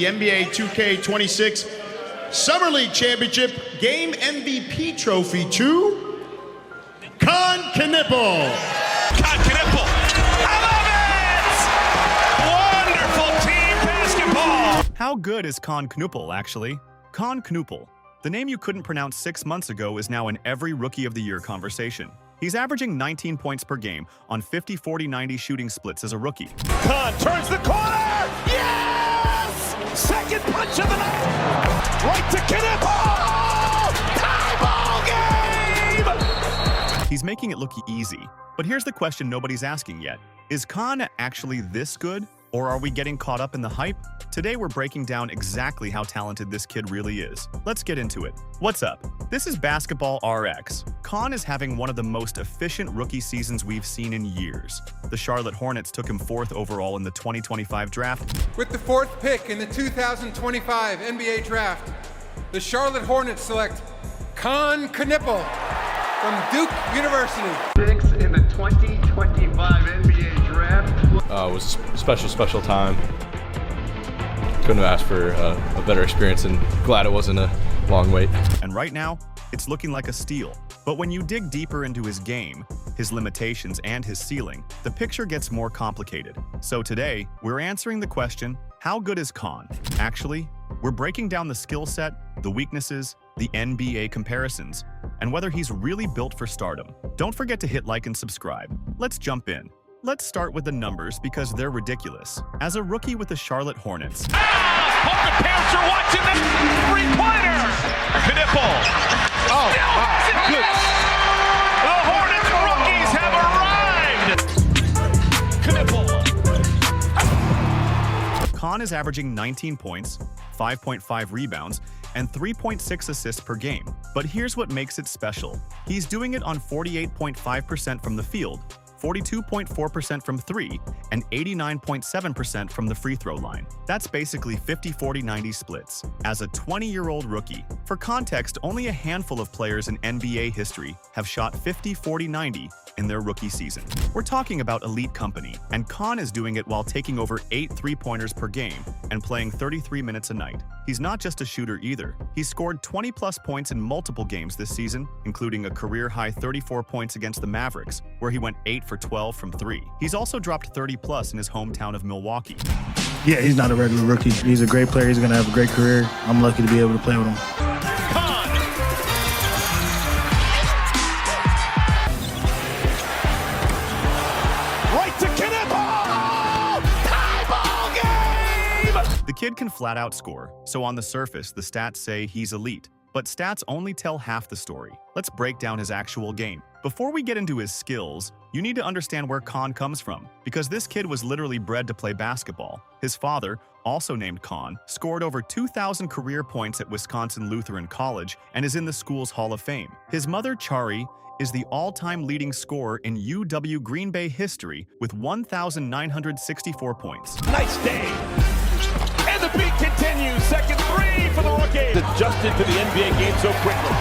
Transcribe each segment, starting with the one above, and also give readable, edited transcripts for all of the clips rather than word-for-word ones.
the NBA 2K26 Summer League Championship Game MVP trophy to Knueppel. Knueppel. I love it! Wonderful team basketball. How good is Knueppel, actually? Knueppel, the name you couldn't pronounce 6 months ago, is now in every Rookie of the Year conversation. He's averaging 19 points per game on 50, 40, 90 shooting splits as a rookie. Khan turns the corner. Yes! Second punch of the night. Right to Knueppel. Tie ball game. He's making it look easy. But here's the question nobody's asking yet. Is Khan actually this good? Or are we getting caught up in the hype? Today we're breaking down exactly how talented this kid really is. Let's get into it. What's up? This is Basketball RX. Khan is having one of the most efficient rookie seasons we've seen in years. The Charlotte Hornets took him 4th overall in the 2025 draft. With the 4th pick in the 2025 NBA draft, the Charlotte Hornets select Knueppel from Duke University. Picks in the 2025 NBA draft. It was a special time. Couldn't have asked for a better experience, and glad it wasn't a long wait. And right now, it's looking like a steal. But when you dig deeper into his game, his limitations, and his ceiling, the picture gets more complicated. So today, we're answering the question, how good is Khan? Actually, we're breaking down the skill set, the weaknesses, the NBA comparisons, and whether he's really built for stardom. Don't forget to hit like and subscribe. Let's jump in. Let's start with the numbers because they're ridiculous. As a rookie with the Charlotte Hornets, Hope the parents are watching this three-pointer. Knueppel. Oh, wow. Good. The Hornets rookies have arrived. Knueppel. Khan is averaging 19 points, 5.5 rebounds, and 3.6 assists per game. But here's what makes it special. He's doing it on 48.5% from the field, 42.4% from 3, and 89.7% from the free throw line. That's basically 50-40-90 splits. As a 20-year-old rookie, for context, only a handful of players in NBA history have shot 50-40-90 in their rookie season. We're talking about elite company, and Khan is doing it while taking over 8 three-pointers per game and playing 33 minutes a night. He's not just a shooter either. He scored 20-plus points in multiple games this season, including a career-high 34 points against the Mavericks, where he went 8 for 12 from 3. He's also dropped 30-plus in his hometown of Milwaukee. Yeah, he's not a regular rookie. He's a great player. He's going to have a great career. I'm lucky to be able to play with him. Khan. Right to Knueppel. Tie ball game. The kid can flat out score, so on the surface, the stats say he's elite. But stats only tell half the story. Let's break down his actual game. Before we get into his skills, you need to understand where Khan comes from, because this kid was literally bred to play basketball. His father, also named Khan, scored over 2,000 career points at Wisconsin Lutheran College and is in the school's Hall of Fame. His mother, Chari, is the all-time leading scorer in UW Green Bay history with 1,964 points. Nice day. And the beat continues. Second three for the rookie. Adjusted to the NBA game so quickly.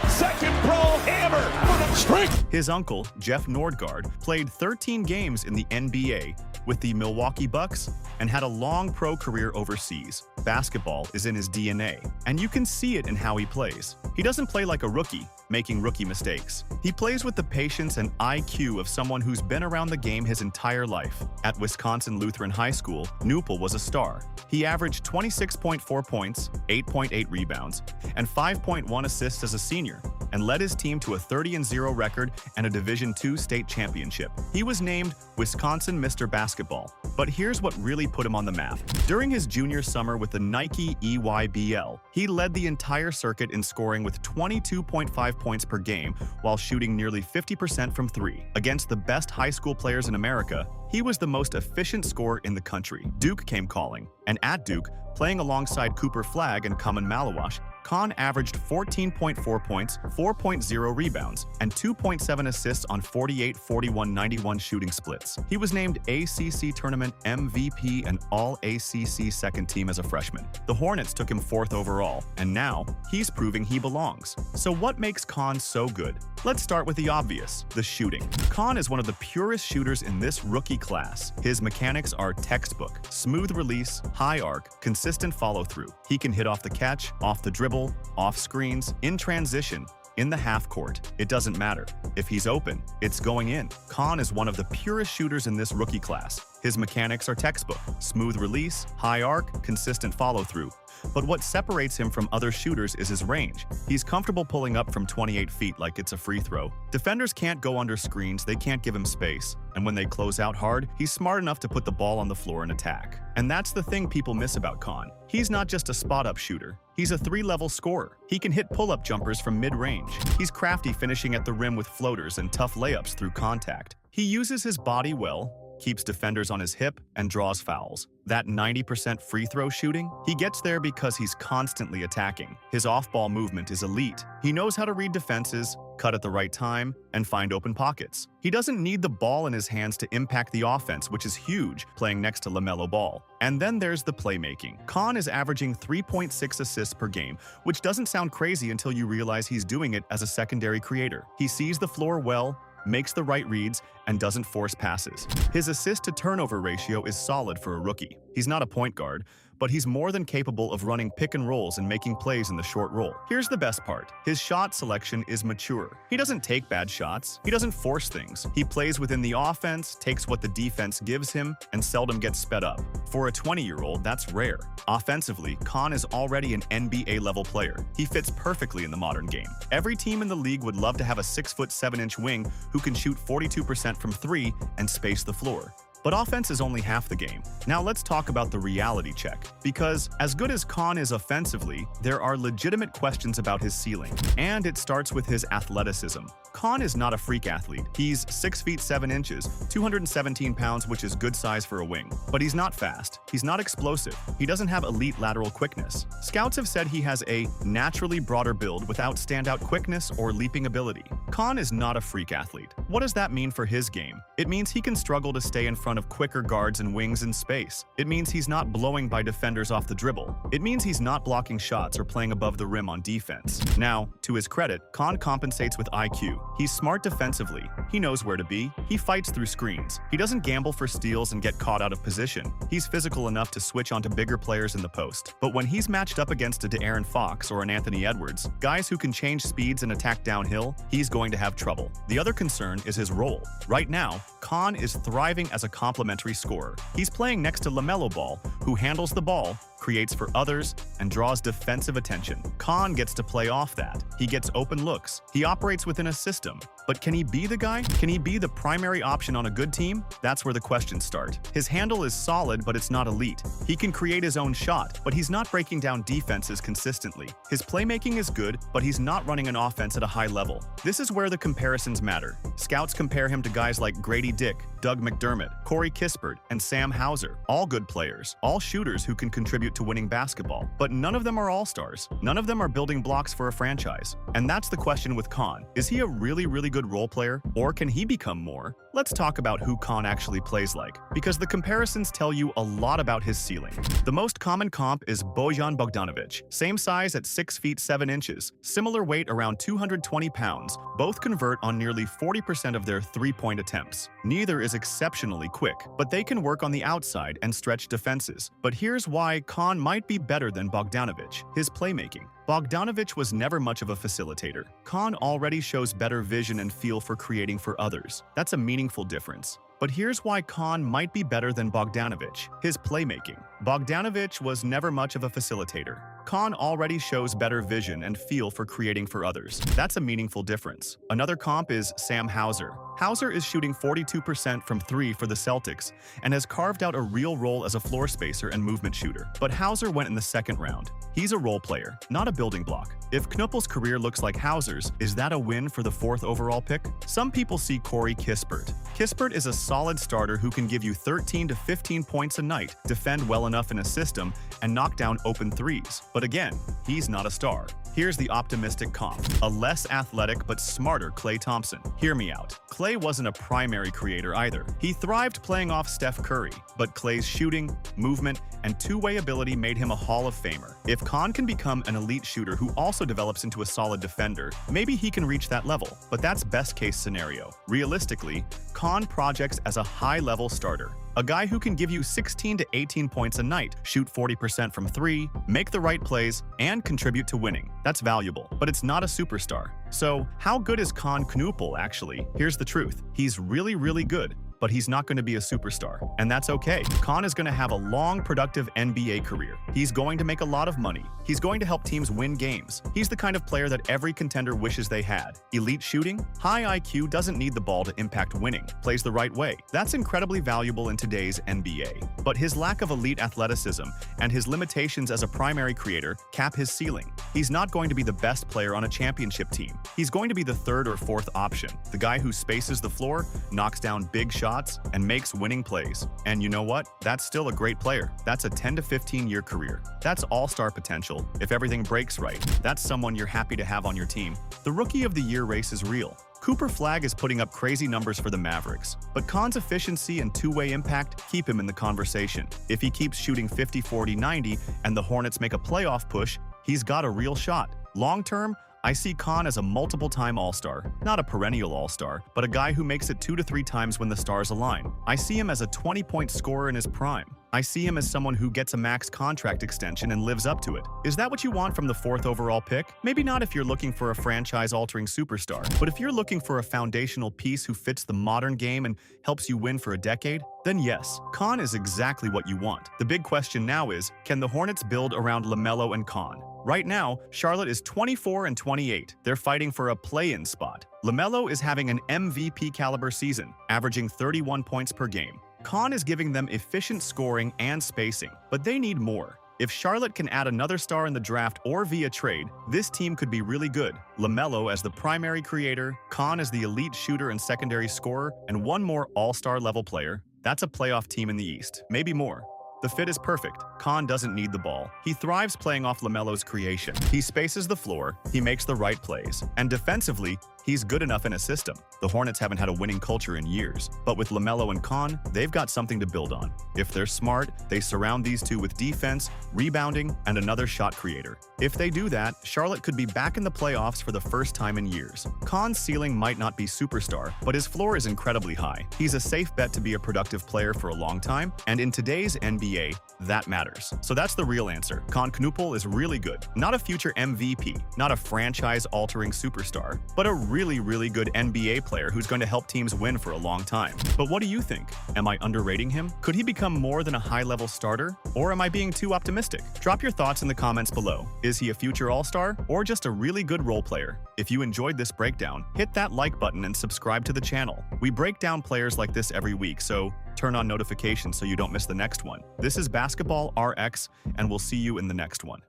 Second pro hammer for the strength. His uncle, Jeff Nordgaard, played 13 games in the NBA with the Milwaukee Bucks and had a long pro career overseas. Basketball is in his DNA, and you can see it in how he plays. He doesn't play like a rookie, making rookie mistakes. He plays with the patience and IQ of someone who's been around the game his entire life. At Wisconsin Lutheran High School, Knueppel was a star. He averaged 26.4 points, 8.8 rebounds, and 5.1 assists as a senior, and led his team to a 30-0 record and a Division II state championship. He was named Wisconsin Mr. Basketball. But here's what really put him on the map. During his junior summer with the Nike EYBL, he led the entire circuit in scoring with 22.5 points per game while shooting nearly 50% from 3. Against the best high school players in America, he was the most efficient scorer in the country. Duke came calling, and at Duke, playing alongside Cooper Flagg and Kaman Malawash, Kahn averaged 14.4 points, 4.0 rebounds, and 2.7 assists on 48, 41, 91 shooting splits. He was named ACC Tournament MVP and All-ACC second team as a freshman. The Hornets took him 4th overall, and now he's proving he belongs. So what makes Kahn so good? Let's start with the obvious, the shooting. Kahn is one of the purest shooters in this rookie class. His mechanics are textbook: smooth release, high arc, consistent follow-through. He can hit off the catch, off the dribble, off screens, in transition, in the half court. It doesn't matter. If he's open, it's going in. Kahn is one of the purest shooters in this rookie class. His mechanics are textbook: smooth release, high arc, consistent follow-through. But what separates him from other shooters is his range. He's comfortable pulling up from 28 feet like it's a free throw. Defenders can't go under screens, they can't give him space. And when they close out hard, he's smart enough to put the ball on the floor and attack. And that's the thing people miss about Kahn. He's not just a spot-up shooter. He's a 3-level scorer. He can hit pull-up jumpers from mid-range. He's crafty finishing at the rim with floaters and tough layups through contact. He uses his body well, keeps defenders on his hip, and draws fouls. That 90% free throw shooting? He gets there because he's constantly attacking. His off-ball movement is elite. He knows how to read defenses, cut at the right time, and find open pockets. He doesn't need the ball in his hands to impact the offense, which is huge, playing next to LaMelo Ball. And then there's the playmaking. Kahn is averaging 3.6 assists per game, which doesn't sound crazy until you realize he's doing it as a secondary creator. He sees the floor well, makes the right reads, and doesn't force passes. His assist-to-turnover ratio is solid for a rookie. He's not a point guard, but he's more than capable of running pick and rolls and making plays in the short roll. Here's the best part. His shot selection is mature. He doesn't take bad shots. He doesn't force things. He plays within the offense, takes what the defense gives him, and seldom gets sped up. For a 20-year-old, that's rare. Offensively, Kahn is already an NBA-level player. He fits perfectly in the modern game. Every team in the league would love to have a 6'7" wing who can shoot 42% from 3 and space the floor. But offense is only half the game. Now let's talk about the reality check. Because as good as Kahn is offensively, there are legitimate questions about his ceiling. And it starts with his athleticism. Kahn is not a freak athlete. He's 6 feet 7 inches, 217 pounds, which is good size for a wing. But he's not fast. He's not explosive. He doesn't have elite lateral quickness. Scouts have said he has a naturally broader build without standout quickness or leaping ability. Kahn is not a freak athlete. What does that mean for his game? It means he can struggle to stay in front of quicker guards and wings in space. It means he's not blowing by defenders off the dribble. It means he's not blocking shots or playing above the rim on defense. Now, to his credit, Kahn compensates with IQ. He's smart defensively. He knows where to be. He fights through screens. He doesn't gamble for steals and get caught out of position. He's physical enough to switch onto bigger players in the post. But when he's matched up against a De'Aaron Fox or an Anthony Edwards, guys who can change speeds and attack downhill, he's going to have trouble. The other concern is his role. Right now, Kahn is thriving as a complementary scorer. He's playing next to LaMelo Ball, who handles the ball, creates for others, and draws defensive attention. Kahn gets to play off that. He gets open looks. He operates within a system. But can he be the guy? Can he be the primary option on a good team? That's where the questions start. His handle is solid, but it's not elite. He can create his own shot, but he's not breaking down defenses consistently. His playmaking is good, but he's not running an offense at a high level. This is where the comparisons matter. Scouts compare him to guys like Grady Dick, Doug McDermott, Corey Kispert, and Sam Hauser. All good players, all shooters who can contribute to winning basketball. But none of them are all-stars. None of them are building blocks for a franchise. And that's the question with Kahn. Is he a really good role player, or can he become more? Let's talk about who Kahn actually plays like, because the comparisons tell you a lot about his ceiling. The most common comp is Bojan Bogdanovic. Same size at 6 feet 7 inches, similar weight around 220 pounds. Both convert on nearly 40% of their three-point attempts. Neither is exceptionally quick, but they can work on the outside and stretch defenses. But here's why Kahn might be better than Bogdanovic: his playmaking. Bogdanovic was never much of a facilitator. Kahn already shows better vision and feel for creating for others. That's a meaningful difference. But here's why Kahn might be better than Bogdanovic: his playmaking. Bogdanovic was never much of a facilitator. Kahn already shows better vision and feel for creating for others. That's a meaningful difference. Another comp is Sam Hauser. Hauser is shooting 42% from 3 for the Celtics and has carved out a real role as a floor spacer and movement shooter. But Hauser went in the second round. He's a role player, not a building block. If Knueppel's career looks like Hauser's, is that a win for the 4th overall pick? Some people see Corey Kispert. Kispert is a solid starter who can give you 13 to 15 points a night, defend well enough in a system, and knock down open threes. But again, he's not a star. Here's the optimistic comp: a less athletic but smarter Klay Thompson. Hear me out. Klay wasn't a primary creator either. He thrived playing off Steph Curry, but Klay's shooting, movement, and two-way ability made him a Hall of Famer. If Khan can become an elite shooter who also develops into a solid defender, maybe he can reach that level, but that's best-case scenario. Realistically, Khan projects as a high-level starter. A guy who can give you 16 to 18 points a night, shoot 40% from 3, make the right plays, and contribute to winning. That's valuable, but it's not a superstar. So, how good is Knueppel actually? Here's the truth. He's really good, but he's not going to be a superstar. And that's okay. Khan is going to have a long, productive NBA career. He's going to make a lot of money. He's going to help teams win games. He's the kind of player that every contender wishes they had. Elite shooting, high IQ, doesn't need the ball to impact winning, plays the right way. That's incredibly valuable in today's NBA. But his lack of elite athleticism and his limitations as a primary creator cap his ceiling. He's not going to be the best player on a championship team. He's going to be the third or fourth option, the guy who spaces the floor, knocks down big shots, and makes winning plays. And you know what? That's still a great player. That's a 10 to 15-year career. That's all-star potential if everything breaks right. That's someone you're happy to have on your team. The Rookie of the Year race is real. Cooper Flagg is putting up crazy numbers for the Mavericks, but Khan's efficiency and two-way impact keep him in the conversation. If he keeps shooting 50, 40, 90, and the Hornets make a playoff push, he's got a real shot. Long-term, I see Khan as a multiple-time All-Star, not a perennial All-Star, but a guy who makes it 2 to 3 times when the stars align. I see him as a 20-point scorer in his prime. I see him as someone who gets a max contract extension and lives up to it. Is that what you want from the 4th overall pick? Maybe not if you're looking for a franchise-altering superstar, but if you're looking for a foundational piece who fits the modern game and helps you win for a decade, then yes, Khan is exactly what you want. The big question now is, can the Hornets build around LaMelo and Khan? Right now, Charlotte is 24 and 28. They're fighting for a play-in spot. LaMelo is having an MVP-caliber season, averaging 31 points per game. Khan is giving them efficient scoring and spacing, but they need more. If Charlotte can add another star in the draft or via trade, this team could be really good. LaMelo as the primary creator, Khan as the elite shooter and secondary scorer, and one more all-star level player. That's a playoff team in the East, maybe more. The fit is perfect. Khan doesn't need the ball. He thrives playing off LaMelo's creation. He spaces the floor, he makes the right plays, and defensively, he's good enough in a system. The Hornets haven't had a winning culture in years, but with LaMelo and Khan, they've got something to build on. If they're smart, they surround these two with defense, rebounding, and another shot creator. If they do that, Charlotte could be back in the playoffs for the first time in years. Khan's ceiling might not be superstar, but his floor is incredibly high. He's a safe bet to be a productive player for a long time, and in today's NBA, that matters. So that's the real answer. Knueppel is really good. Not a future MVP, not a franchise-altering superstar, but a really good NBA player who's going to help teams win for a long time. But what do you think? Am I underrating him? Could he become more than a high-level starter? Or am I being too optimistic? Drop your thoughts in the comments below. Is he a future All-Star or just a really good role player? If you enjoyed this breakdown, hit that like button and subscribe to the channel. We break down players like this every week, so turn on notifications so you don't miss the next one. This is Basketball RX, and we'll see you in the next one.